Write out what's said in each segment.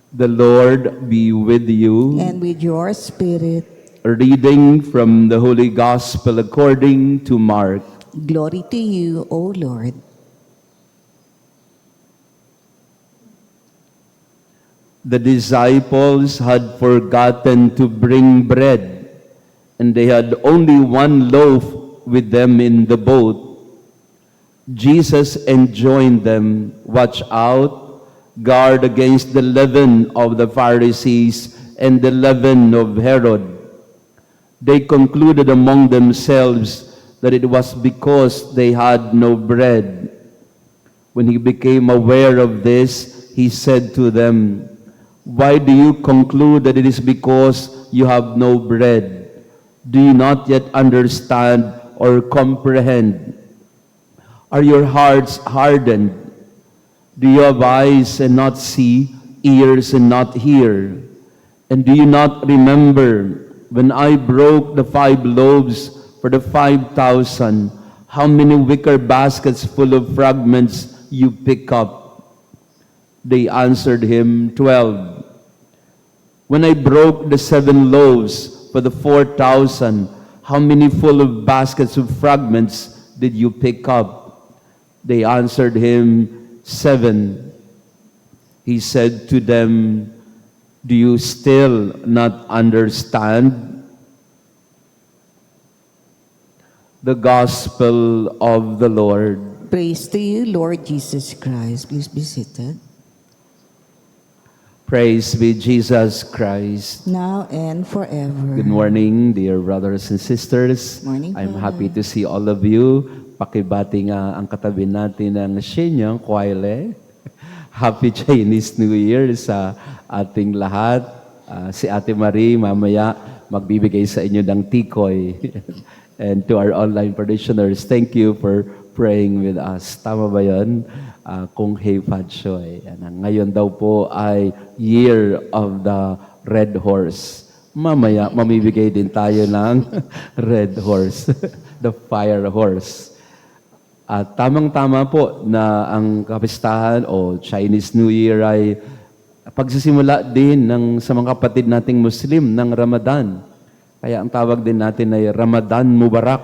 The Lord be with you. And with your spirit. A reading from the Holy Gospel according to Mark. Glory to you, O Lord. The disciples had forgotten to bring bread, and they had only one loaf with them in the boat. Jesus enjoined them, "Watch out, guard against the leaven of the Pharisees and the leaven of Herod." They concluded among themselves that it was because they had no bread. When he became aware of this, he said to them, "Why do you conclude that it is because you have no bread? Do you not yet understand or comprehend? Are your hearts hardened? Do you have eyes and not see, ears and not hear? And do you not remember when I broke the 5 loaves for the 5,000, how many wicker baskets full of fragments you pick up?" They answered him, 12. "When I broke the 7 loaves for the 4,000, how many full of baskets of fragments did you pick up?" They answered him, 7. He said to them, "Do you still not understand?" The Gospel of the Lord. Praise to you, Lord Jesus Christ. Please be seated. Praise be Jesus Christ. Now and forever. Good morning, dear brothers and sisters. Morning, I'm Father. happy to see all of you. Pakibati nga ang katabi natin ng Shenyang Kwaile. Happy Chinese New Year sa ating lahat. Si Ate Marie mamaya magbibigay sa inyo ng tikoy. And to our online parishioners, thank you for praying with us. Tama ba yun? Kung Hei Fat Choy. Ngayon daw po ay Year of the Red Horse. Mamaya mamibigay din tayo ng Red Horse, the Fire Horse. At tamang-tama po na ang kapistahan o Chinese New Year ay pagsisimula din sa mga kapatid nating Muslim ng Ramadan. Kaya ang tawag din natin ay Ramadan Mubarak.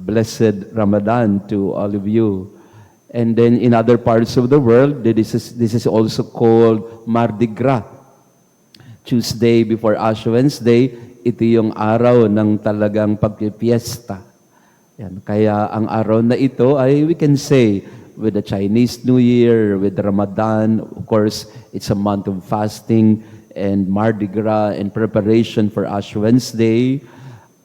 Blessed Ramadan to all of you. And then in other parts of the world, this is also called Mardi Gras. Tuesday before Ash Wednesday, ito yung araw ng talagang pagpipiesta. Yan. Kaya ang araw na ito ay we can say with the Chinese New Year, with Ramadan, of course, it's a month of fasting and Mardi Gras and preparation for Ash Wednesday.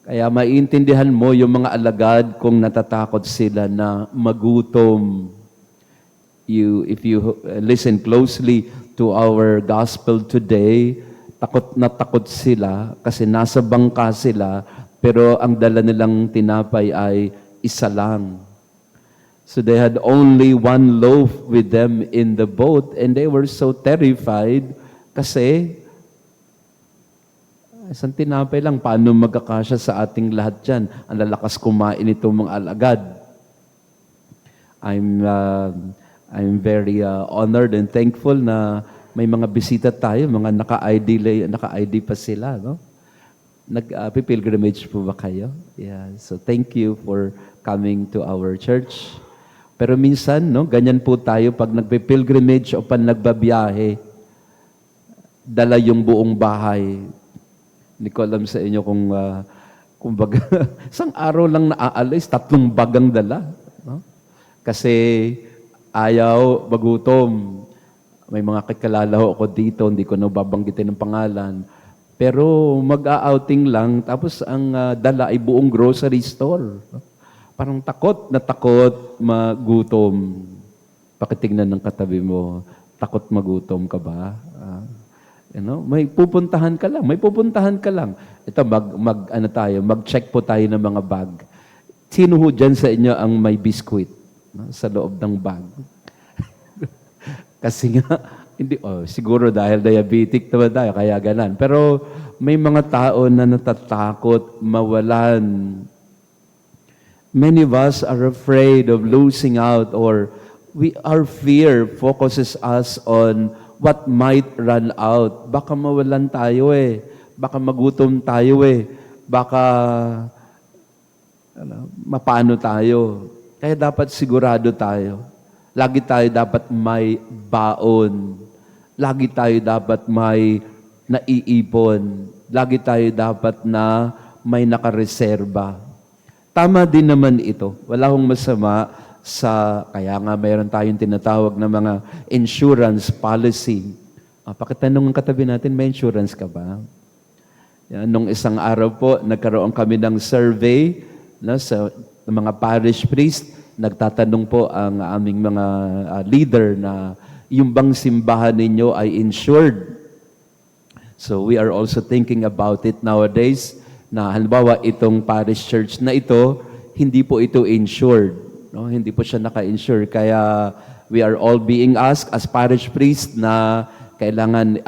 Kaya maiintindihan mo yung mga alagad kung natatakot sila na magutom. If you listen closely to our gospel today, takot sila kasi nasa bangka sila, pero ang dala nilang tinapay ay isa lang. So they had only one loaf with them in the boat and they were so terrified kasi isang tinapay lang, paano magkakasya sa ating lahat dyan? Ang lalakas kumain itong mga alagad. I'm very honored and thankful na may mga bisita tayo, mga naka-ID pa sila, no? Nag-pilgrimage po ba kayo? Yeah. So thank you for coming to our church. Pero minsan, no, ganyan po tayo pag nagpe-pilgrimage o pag nagbabiyahe, dala yung buong bahay. Hindi ko alam sa inyo kung baga, isang araw lang naaalis, 3 bagang dala. No? Kasi ayaw, magutom. May mga kakilala ako dito, hindi ko na babanggitin ng pangalan. Pero mag-a-outing lang, tapos ang dala ay buong grocery store. Parang takot magutom. Pakitingnan ng katabi mo, takot magutom ka ba? May pupuntahan ka lang. Ito, mag-check po tayo ng mga bag. Sino ho dyan sa inyo ang may biskuit sa loob ng bag? Kasi nga, hindi, siguro dahil diabetic naman tayo, kaya ganan. Pero may mga tao na natatakot mawalan. Many of us are afraid of losing out, or our fear focuses us on what might run out. Baka mawalan tayo eh. Baka magutom tayo eh. Baka mapano tayo. Kaya dapat sigurado tayo. Lagi tayo dapat may baon. Lagi tayo dapat may naiipon. Lagi tayo dapat na may nakareserba. Tama din naman ito. Wala hong masama kaya nga mayroon tayong tinatawag na mga insurance policy. Pakitanong ang katabi natin, may insurance ka ba? Yan, nung isang araw po, nagkaroon kami ng survey sa mga parish priest. Nagtatanong po ang aming mga leader na yung bang simbahan ninyo ay insured. So we are also thinking about it nowadays na halimbawa itong parish church na ito, hindi po ito insured. No? Hindi po siya naka-insure. Kaya we are all being asked as parish priest na kailangan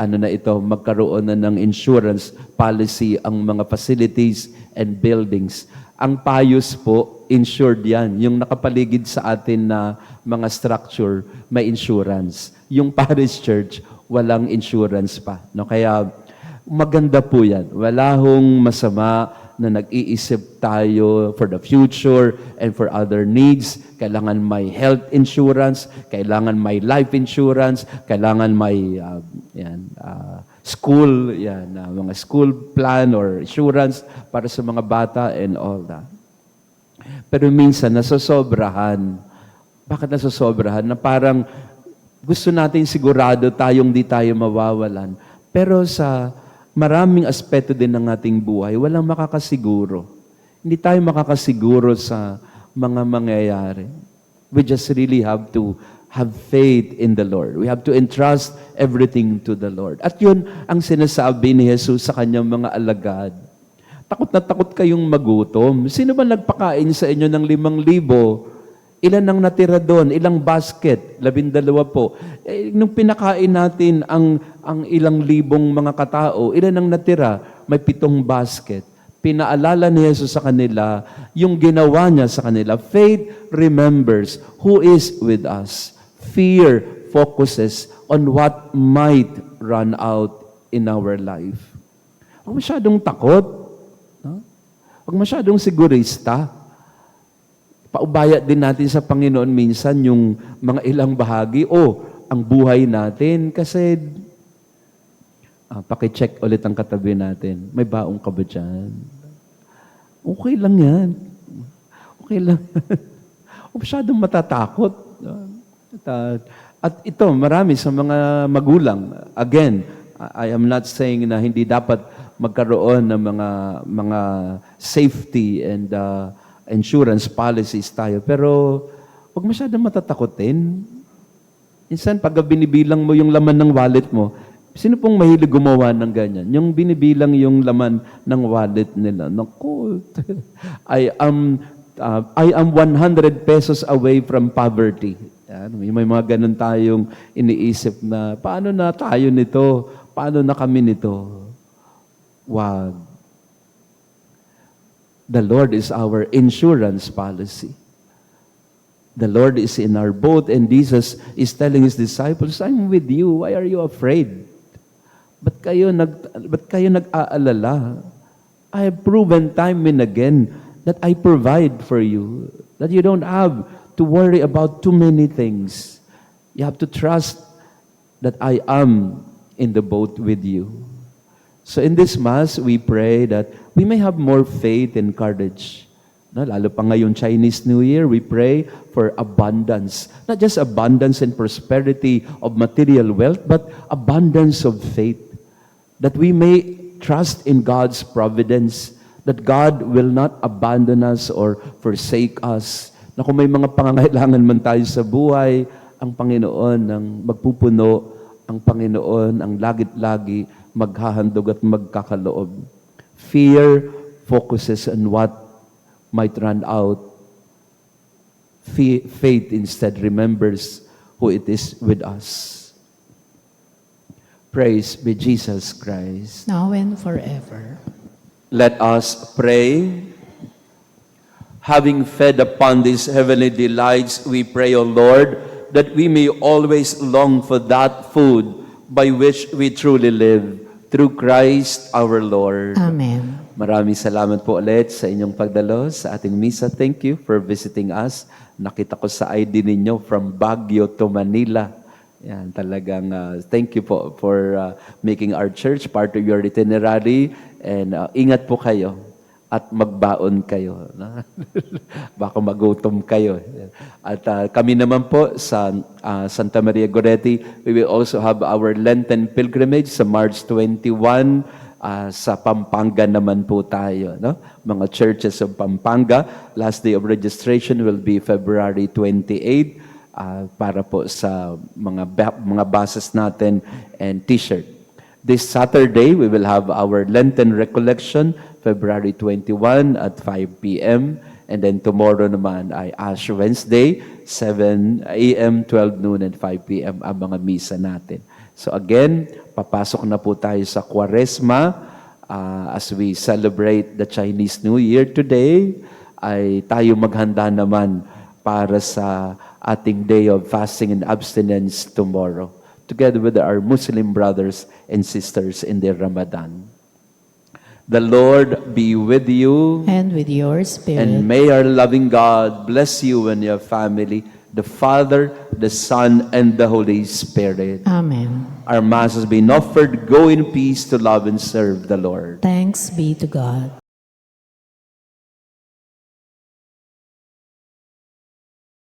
magkaroon na ng insurance policy ang mga facilities and buildings. Ang payos po, insured yan. Yung nakapaligid sa atin na mga structure, may insurance. Yung parish church, walang insurance pa. No? Kaya maganda po yan. Wala hong masama na nag-iisip tayo for the future and for other needs. Kailangan may health insurance, kailangan may life insurance, kailangan may school, mga school plan or insurance para sa mga bata and all that. Pero minsan nasosobrahan. Bakit nasosobrahan? Na parang gusto natin sigurado tayong di tayo mawawalan. Pero sa maraming aspeto din ng ating buhay, walang makakasiguro. Hindi tayo makakasiguro sa mga mangyayari. We just really have to have faith in the Lord. We have to entrust everything to the Lord. At yun ang sinasabi ni Jesus sa kanyang mga alagad. Takot na takot kayong magutom. Sino ba nagpakain sa inyo ng 5,000? Ilan ang natira doon? Ilang basket? 12 po. Nung pinakain natin ang ilang libong mga katao, ilan ang natira? May 7 basket. Pinaalala ni Jesus sa kanila yung ginawa niya sa kanila. Faith remembers who is with us. Fear focuses on what might run out in our life. Huwag masyadong takot. Huwag masyadong sigurista. Paubaya din natin sa Panginoon minsan yung mga ilang bahagi ang buhay natin kasi paki-check ulit ang katabi natin. May baong ka ba dyan? Okay lang yan. Okay lang. Huwag masyadong matatakot. At ito, marami sa mga magulang. Again, I am not saying na hindi dapat magkaroon ng mga safety and insurance policies tayo. Pero huwag masyadong matatakotin. Minsan, pag binibilang mo yung laman ng wallet mo, sino pong mahilig gumawa ng ganyan? Yung binibilang yung laman ng wallet nila. Naku, I am 100 pesos away from poverty. Yan, may mga ganun tayong iniisip na, paano na tayo nito? Paano na kami nito? Wag. The Lord is our insurance policy. The Lord is in our boat and Jesus is telling His disciples, I'm with you. Why are you afraid? Ba't kayo nag-aalala? I have proven time and again that I provide for you. That you don't have to worry about too many things. You have to trust that I am in the boat with you. So in this Mass, we pray that we may have more faith and courage. Lalo pa ngayon Chinese New Year, we pray for abundance. Not just abundance and prosperity of material wealth, but abundance of faith. That we may trust in God's providence. That God will not abandon us or forsake us. Na kung may mga pangangailangan man tayo sa buhay, ang Panginoon ang magpupuno, ang Panginoon ang lagit-lagi maghahandog at magkakaloob. Fear focuses on what might run out. Faith instead remembers who it is with us. Praise be Jesus Christ. Now and forever. Let us pray. Having fed upon these heavenly delights, we pray, O Lord, that we may always long for that food by which we truly live, through Christ our Lord. Amen. Maraming salamat po ulit sa inyong pagdalo sa ating misa. Thank you for visiting us. Nakita ko sa ID ninyo from Baguio to Manila. Yan, talagang thank you po for making our church part of your itinerary. And ingat po kayo at magbaon kayo. No? Baka magutom kayo. At kami naman po sa Santa Maria Goretti, we will also have our Lenten pilgrimage sa March 21. Sa Pampanga naman po tayo. No? Mga churches of Pampanga. Last day of registration will be February 28 para po sa mga buses natin and t-shirt. This Saturday, we will have our Lenten recollection, February 21 at 5 p.m. And then tomorrow naman ay Ash Wednesday, 7 a.m., 12 noon, and 5 p.m. ang mga misa natin. So again, papasok na po tayo sa Kwaresma as we celebrate the Chinese New Year today, ay tayo maghanda naman para sa ating day of fasting and abstinence tomorrow, together with our Muslim brothers and sisters in their Ramadan. The Lord be with you, And with your spirit. and may our loving God bless you and your family, the Father, the Son, and the Holy Spirit. Amen. Our Mass has been offered. Go in peace to love and serve the Lord. Thanks be to God.